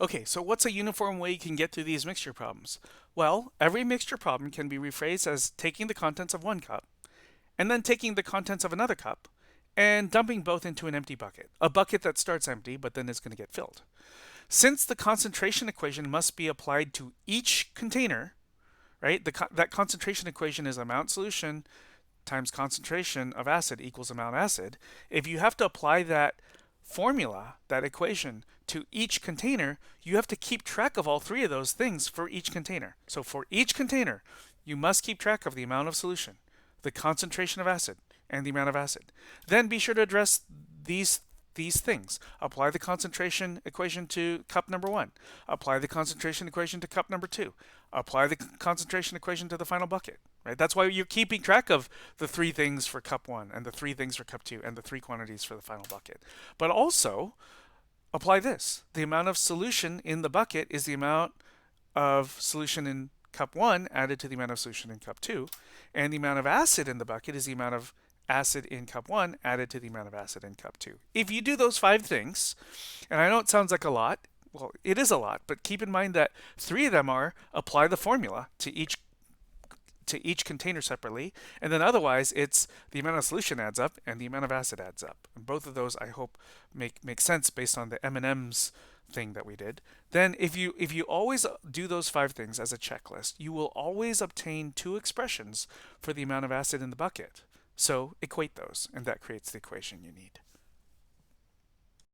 Okay, so what's a uniform way you can get through these mixture problems? Well, every mixture problem can be rephrased as taking the contents of one cup and then taking the contents of another cup and dumping both into an empty bucket. A bucket that starts empty but then is going to get filled. Since the concentration equation must be applied to each container, right? That concentration equation is amount solution times concentration of acid equals amount acid. If you have to apply that formula, that equation, to each container, you have to keep track of all three of those things for each container. So for each container, you must keep track of the amount of solution, the concentration of acid, and the amount of acid. Then be sure to address these things. Apply the concentration equation to cup number one. Apply the concentration equation to cup number two. Apply the concentration equation to the final bucket. Right? That's why you're keeping track of the three things for cup one and the three things for cup two and the three quantities for the final bucket. But also apply this. The amount of solution in the bucket is the amount of solution in cup one added to the amount of solution in cup two, and the amount of acid in the bucket is the amount of acid in cup one added to the amount of acid in cup two. If you do those five things, and I know it sounds like a lot, well, it is a lot, but keep in mind that three of them are apply the formula to each container separately, and then otherwise it's the amount of solution adds up and the amount of acid adds up. And both of those I hope make sense based on the M&Ms thing that we did. Then if you always do those five things as a checklist, you will always obtain two expressions for the amount of acid in the bucket. So equate those, and that creates the equation you need.